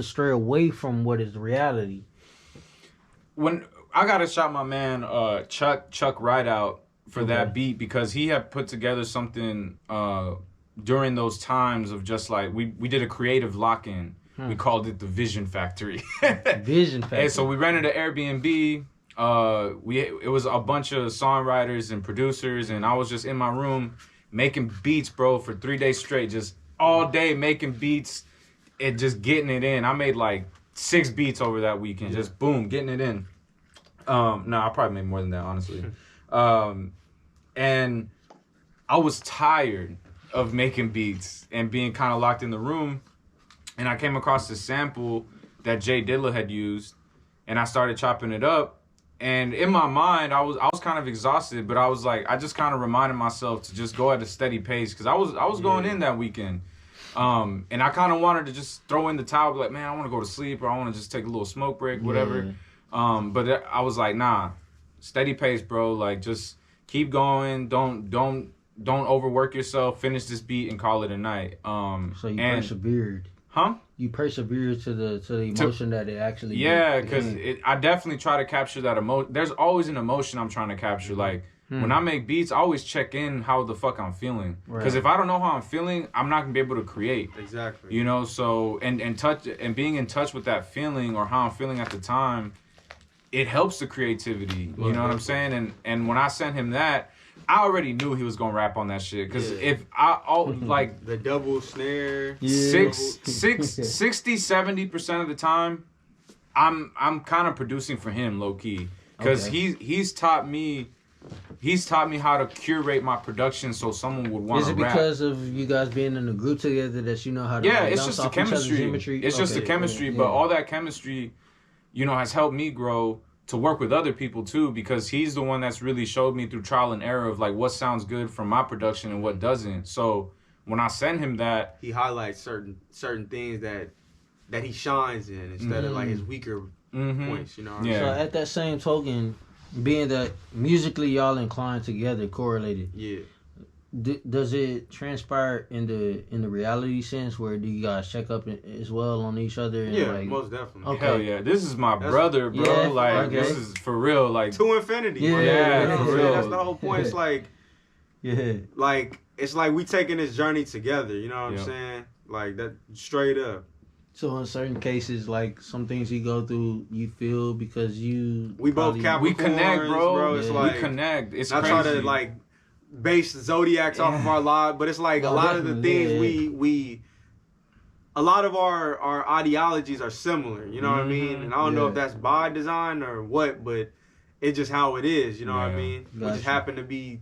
stray away from what is reality? When I gotta shout my man Chuck Rideout for that beat, because he had put together something during those times of just like we did a creative lock-in. We called it the Vision Factory. Vision Factory. And so we rented an Airbnb. It was a bunch of songwriters and producers, and I was just in my room making beats, bro, for 3 days straight, just all day making beats and just getting it in. I made like 6 beats over that weekend, just boom, getting it in. No, I probably made more than that, honestly. And I was tired of making beats and being kind of locked in the room. And I came across this sample that Jay Dilla had used, and I started chopping it up. And in my mind, I was kind of exhausted, but I was like, I just kind of reminded myself to just go at a steady pace, because I was going in that weekend. And I kind of wanted to just throw in the towel, be like, man, I want to go to sleep, or I want to just take a little smoke break, whatever. Yeah. But I was like, nah, steady pace, bro. Like, just keep going. Don't overwork yourself. Finish this beat and call it a night. So you persevered. Huh? You persevere to the emotion that it actually. Yeah, because I definitely try to capture that emotion. There's always an emotion I'm trying to capture. Like when I make beats, I always check in how the fuck I'm feeling. Because if I don't know how I'm feeling, I'm not gonna be able to create. Exactly. You know, so and being in touch with that feeling or how I'm feeling at the time, it helps the creativity. You know what I'm saying? And when I sent him that, I already knew he was gonna rap on that shit, because if like the double snare, 60-70% of the time, I'm kind of producing for him low key, because he's taught me how to curate my production so someone would want to rap. Is it because of you guys being in a group together that you know how to? Yeah, it's just the chemistry. It's just the chemistry, but all that chemistry, you know, has helped me grow to work with other people too, because he's the one that's really showed me through trial and error of like what sounds good from my production and what doesn't. So when I send him that, he highlights certain things that he shines in instead of like his weaker points. You know what I mean? So at that same token, being that musically y'all inclined together, correlated. Yeah. Does it transpire in the reality sense, where do you guys check up as well on each other? And yeah, like, most definitely. Okay. Hell yeah, this is my brother, bro. Yeah, like this is for real. Like to infinity. Yeah, for real. That's the whole point. It's like, like it's like we taking this journey together. You know what I'm saying? Like that, straight up. So in certain cases, like some things you go through, you feel because we both Capricorns, we connect, bro. It's like we connect. It's not crazy. trying to like base zodiacs off of our lives, but it's like a lot of the things we a lot of our ideologies are similar, you know what I mean? And I don't know if that's by design or what, but it's just how it is, you know what I mean? We just happen to be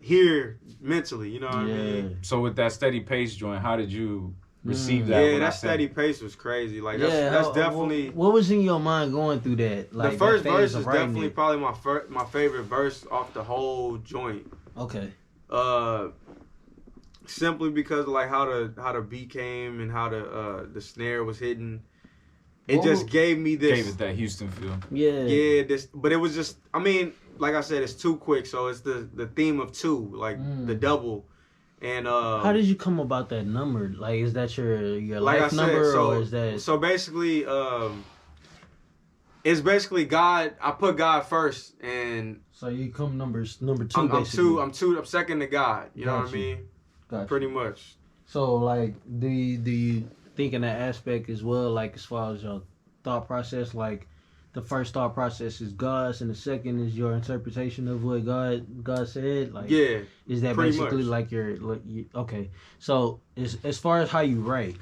here mentally, you know what I mean? So with that steady pace joint, how did you receive that? Yeah, that steady pace was crazy. Like that's definitely. What was in your mind going through that? Like the first verse is definitely probably my favorite verse off the whole joint. Okay. Simply because of like how the beat came and how the snare was hidden. It just gave me this. Gave it that Houston feel. Yeah. Yeah. But it was just. I mean, like I said, it's too quick. So it's the theme of two, like the double. And how did you come about that number? Like, is that your like life number, or is that? So basically, it's basically God. I put God first, and so you come number two. I'm second to God. You know what I mean? Pretty much. So like, do you think in that aspect as well? Like as far as your thought process, like the first thought process is God's, and the second is your interpretation of what God said. Like, yeah, is that basically much. Okay? So as far as how you write,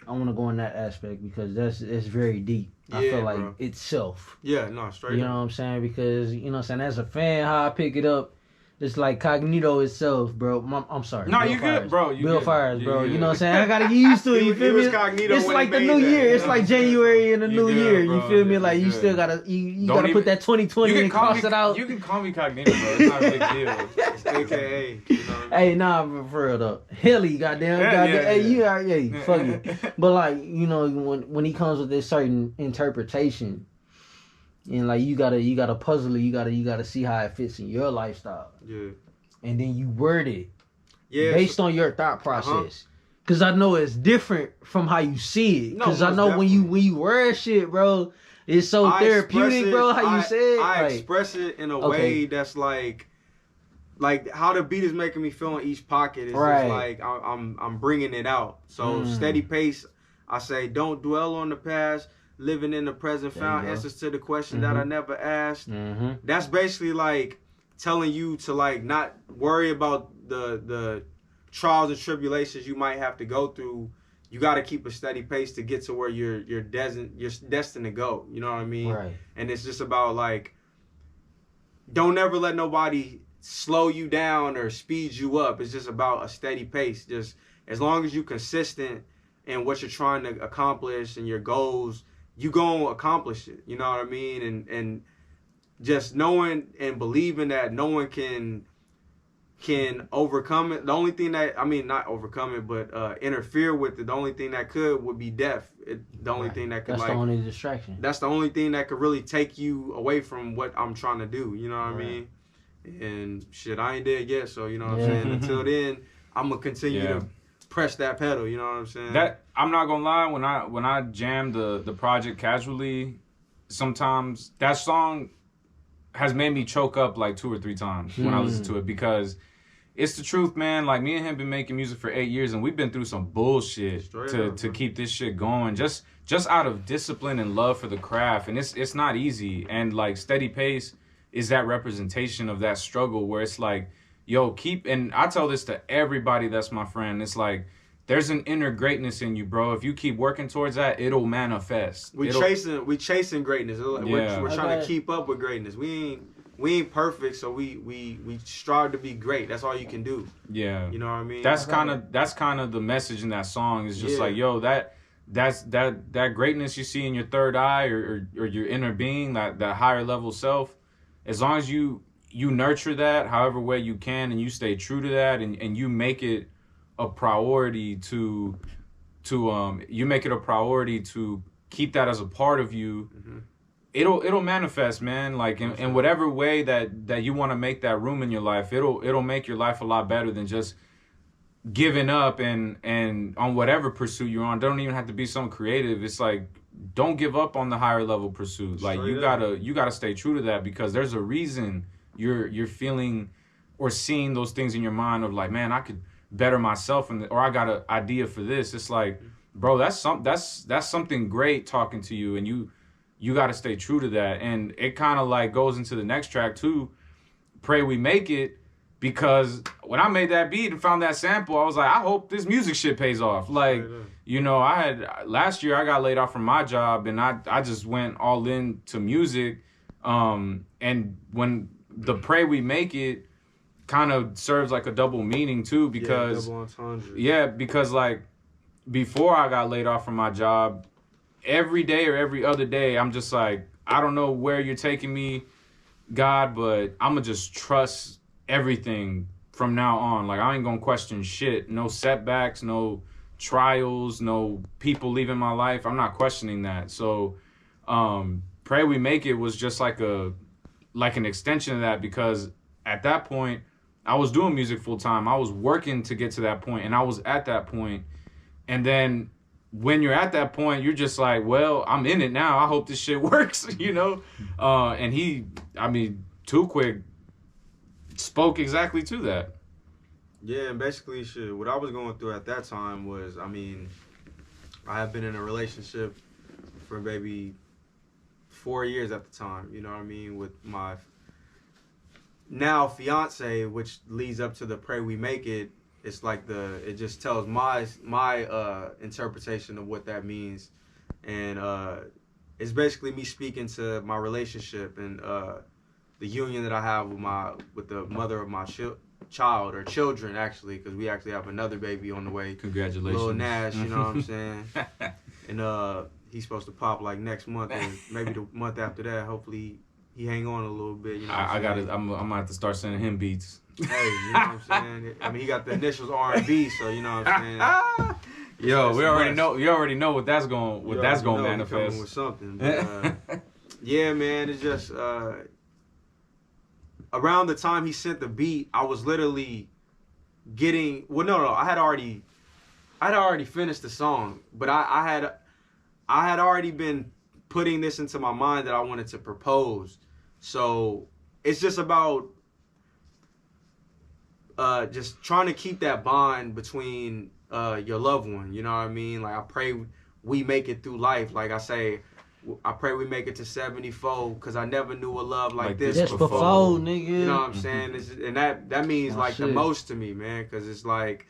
I want to go in that aspect because it's very deep. Yeah, I feel like bro. itself. Yeah, no, straight. You know what I'm saying? Because you know what I'm saying, as a fan, how I pick it up. It's like Cognito itself, bro. I'm sorry. No, Bill you Fires. good, bro. Bill Fires, bro. You know what I'm saying? I gotta get used to it. You feel me? It's like the new year. It's like January and the new year. You feel me? Like you still gotta you gotta put that 2020 and cross it out. You can call me Cognito, bro. It's not a big deal. It's AKA. You know? Hey, nah, for real though. Hilly, goddamn. Hey, you are, fuck you. But like, you know, when he comes with this certain interpretation, and like you gotta puzzle it. You gotta see how it fits in your lifestyle. Yeah. And then you word it based on your thought process. Cause I know it's different from how you see it. Cause I know definitely. when you word shit, bro, it's so therapeutic, bro. How you say it? I express it in a way that's like how the beat is making me feel in each pocket. It's just like I'm bringing it out. So steady pace. I say don't dwell on the past. Living in the present, found answers to the question that I never asked. That's basically like telling you to like not worry about the trials and tribulations you might have to go through. You got to keep a steady pace to get to where you're destined to go. You know what I mean? Right. And it's just about like, don't ever let nobody slow you down or speed you up. It's just about a steady pace. Just as long as you're consistent in what you're trying to accomplish and your goals, you gonna accomplish it. You know what I mean? And just knowing and believing that no one can overcome it. The only thing that, I mean, not overcome it, but interfere with it. The only thing that would be death. The only thing that could That's the only distraction. That's the only thing that could really take you away from what I'm trying to do. You know what I mean? And shit, I ain't dead yet. So, you know what I'm saying? Until then, I'm going to continue to press that pedal. You know what I'm saying? That, I'm not going to lie, when I jam the project casually, sometimes that song has made me choke up like 2 or 3 times when I listen to it, because it's the truth, man. Like, me and him been making music for 8 years, and we've been through some bullshit to keep this shit going, just out of discipline and love for the craft. And it's not easy. And like, steady pace is that representation of that struggle, where it's like, yo, and I tell this to everybody that's my friend. It's like, there's an inner greatness in you, bro. If you keep working towards that, it'll manifest. We chasing greatness. We're trying to keep up with greatness. We ain't perfect, so we strive to be great. That's all you can do. Yeah. You know what I mean? That's kind of the message in that song. Is just like, yo, that greatness you see in your third eye or your inner being, that higher level self, as long as you nurture that however way you can, and you stay true to that, and you make it a priority to keep that as a part of you, it'll manifest, man. Like, in whatever way that you want to make that room in your life, it'll make your life a lot better than just giving up and on whatever pursuit you're on. Don't even have to be something creative. It's like, don't give up on the higher level pursuit. Like, you gotta stay true to that, because there's a reason you're feeling or seeing those things in your mind of like, man, I could better myself, or I got an idea for this. It's like, bro, that's something great talking to you, and you got to stay true to that. And it kind of like goes into the next track too, Pray We Make It, because when I made that beat and found that sample, I was like, I hope this music shit pays off. Like, you know, last year I got laid off from my job, and I just went all in to music. And when the Pray We Make It kind of serves like a double meaning too, because because like, before I got laid off from my job, every day or every other day, I'm just like, I don't know where you're taking me, God, but I'm gonna just trust everything from now on. Like, I ain't gonna question shit. No setbacks, no trials, no people leaving my life. I'm not questioning that. So Pray We Make It was just like an extension of that, because at that point I was doing music full time. I was working to get to that point, and I was at that point. And then when you're at that point, you're just like, well, I'm in it now. I hope this shit works, you know? And Quik spoke exactly to that. Yeah, and basically, shit, what I was going through at that time was, I mean, I had been in a relationship for maybe 4 years at the time, you know what I mean, with my now fiance, which leads up to the Pray We Make It. It's like it just tells my interpretation of what that means. And it's basically me speaking to my relationship and the union that I have with the mother of my child, or children, actually, because we actually have another baby on the way. Congratulations. Little Nash, you know what I'm saying? And he's supposed to pop like next month, and maybe the month after that. Hopefully he hang on a little bit. You know I'm gonna have to start sending him beats. Hey, you know what I'm saying? I mean, he got the initials R&B, so you know what I'm saying? Yo, we already know what that's going manifest. Coming with something. But, Yeah, man, it's just around the time he sent the beat, I was literally getting. Well, no, I had already finished the song, but I had already been putting this into my mind that I wanted to propose. So it's just about just trying to keep that bond between your loved one. You know what I mean? Like I pray we make it through life. Like I say, I pray we make it to 74 because I never knew a love like this Just before. nigga. You know what I'm saying? And that means like the most to me, man, because it's like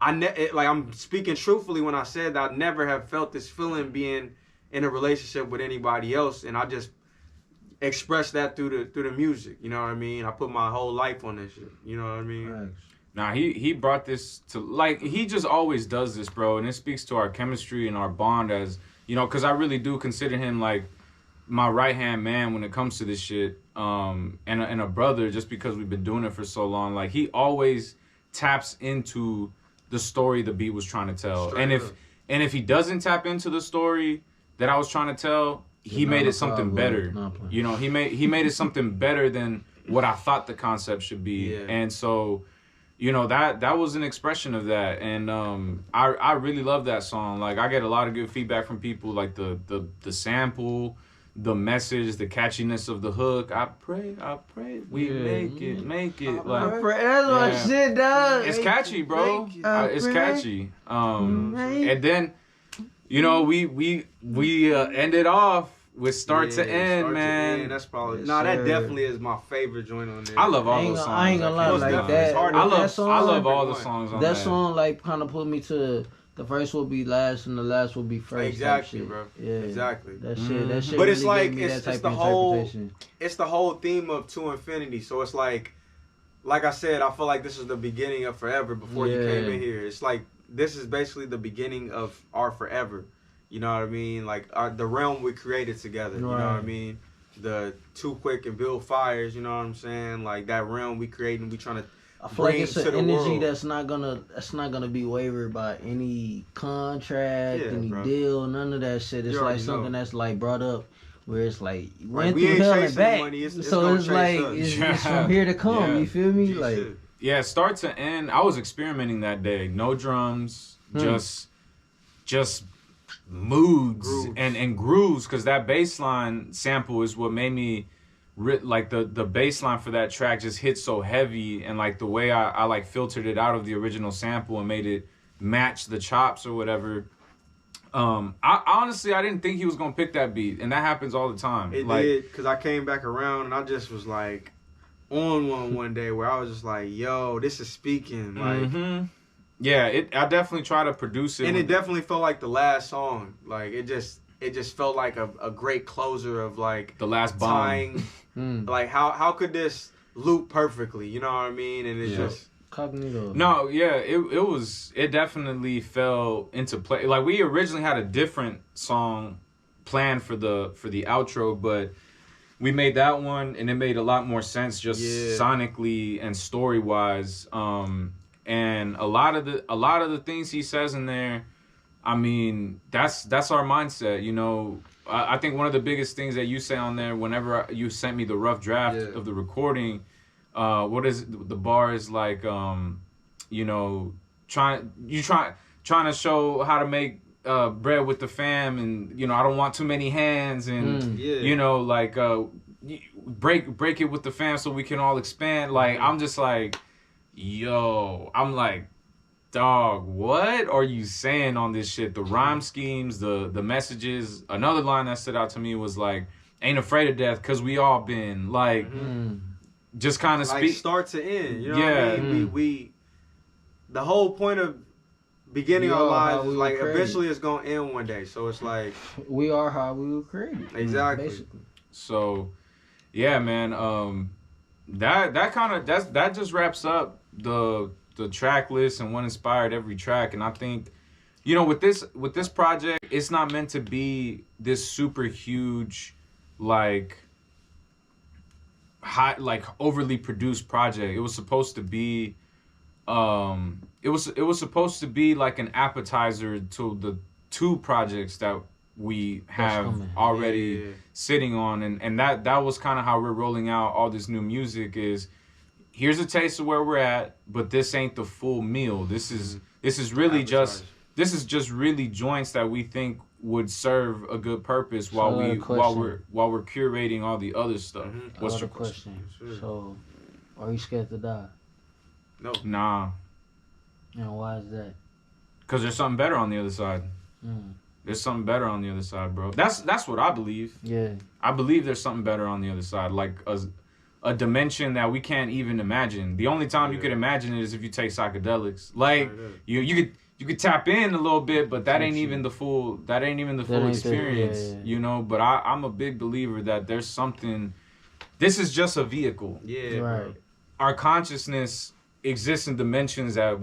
I'm speaking truthfully when I said that I never have felt this feeling being in a relationship with anybody else, and I just express that through the music. You know what I mean? I put my whole life on this shit. You know what I mean? Right. Nah, he brought this to, like, he just always does this, bro, and it speaks to our chemistry and our bond as, you know, because I really do consider him like my right-hand man when it comes to this shit, and a brother, just because we've been doing it for so long. Like, he always taps into the story the beat was trying to tell. Straight and up. if he doesn't tap into the story that I was trying to tell, he made it something better. You know, he made it something better than what I thought the concept should be. Yeah. And so, you know, that was an expression of that. And I really love that song. Like, I get a lot of good feedback from people, like the sample, the message, the catchiness of the hook. I pray we make it. Like, That's my shit, dog. it's catchy, bro. It's catchy. And then, you know, we ended off with start to end, man. That's probably Yes, that sir. definitely is my favorite joint on there. I love all those songs. I ain't gonna lie, Most like definitely. that. It's hard to- I that love song, I love all the songs on that song. Like, kind of put me to the first will be last and the last will be first. Exactly, type shit. bro. Yeah, Exactly. That shit. That shit. But it's really like, gave me it's that type the of whole- interpretation. It's the whole theme of To Infinity. So it's like I said, I feel like this is the beginning of forever before you came in here. It's like this is basically the beginning of our forever. You know what I mean? Like the realm we created together. You know what I mean? The Too Quik and Build Fires. You know what I'm saying? Like that realm we created and we trying to. I feel like bring it's to an the energy world. that's not gonna be wavered by any contract, any bro. deal, none of that shit. It's You like already something know. that's like brought up where it's like Like, went we through ain't hell and chasing back. money, it's So gonna it's chase like us. it's from here to come. Yeah. You feel me? G Like shit. Yeah, start to end. I was experimenting that day. No drums, just moods Grooves. and grooves, because that bass line sample is what made me like the bass line for that track just hit so heavy, and like the way I like filtered it out of the original sample and made it match the chops or whatever. I honestly didn't think he was gonna pick that beat, and that happens all the time. It like, did, because I came back around and I just was like on one day where I was just like, yo, this is speaking. Like, yeah, I definitely try to produce it. and it definitely felt like the last song. Like it just felt like a great closer of like the last bomb. tying, like how could this loop perfectly? You know what I mean? And it's just cognito. No, yeah, it definitely fell into play. Like, we originally had a different song planned for the outro, but we made that one and it made a lot more sense just sonically and story wise. And a lot of the things he says in there, I mean, that's our mindset, you know. I think one of the biggest things that you say on there, whenever you sent me the rough draft of the recording, what is the bar is like, you know, trying to show how to make bread with the fam, and you know, I don't want too many hands, and you know, like break it with the fam so we can all expand. Like, I'm just like, yo, I'm like, dog, what are you saying on this shit? The rhyme schemes, the messages. Another line that stood out to me was like, ain't afraid of death because we all been like, just kind of like speak. start to end. You know what I mean? We the whole point of beginning our lives is like eventually it's gonna end one day. So it's like we are how we were created. Exactly. Basically. So, yeah, man. That just wraps up the track list and what inspired every track. And I think, you know, with this project, it's not meant to be this super huge, like high, like overly produced project. It was supposed to be, it was supposed to be like an appetizer to the two projects that we have coming. already sitting on, and that was kind of how we're rolling out all this new music. Is here's a taste of where we're at, but this ain't the full meal. This is really just really joints that we think would serve a good purpose while we're curating all the other stuff. What's your question? So, are you scared to die? No. Nah. And why is that? Because there's something better on the other side. There's something better on the other side, bro. That's what I believe. Yeah. I believe there's something better on the other side, like a dimension that we can't even imagine. The only time you could imagine it is if you take psychedelics. Like you could tap in a little bit, but that ain't even the full experience, you know. But I'm a big believer that there's something. This is just a vehicle. Yeah, right. Bro. Our consciousness exists in dimensions that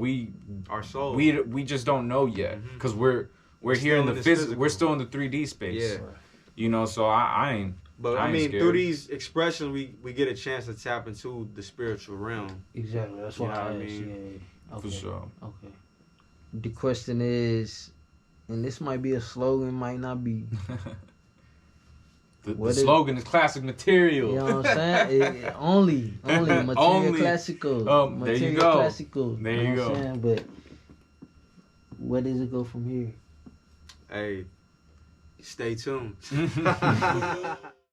our soul, we just don't know yet, because we're here in the physical. We're still in the 3D space. Yeah, you know. So I ain't. But I mean, scared. through these expressions, we get a chance to tap into the spiritual realm. Exactly. That's what I mean. Yeah. Okay. For sure. Okay. The question is, and this might be a slogan, might not be. The slogan is classic material. You know what I'm saying? Only material classical. Material there you go. Classical. There you go. Saying? But where does it go from here? Hey, stay tuned.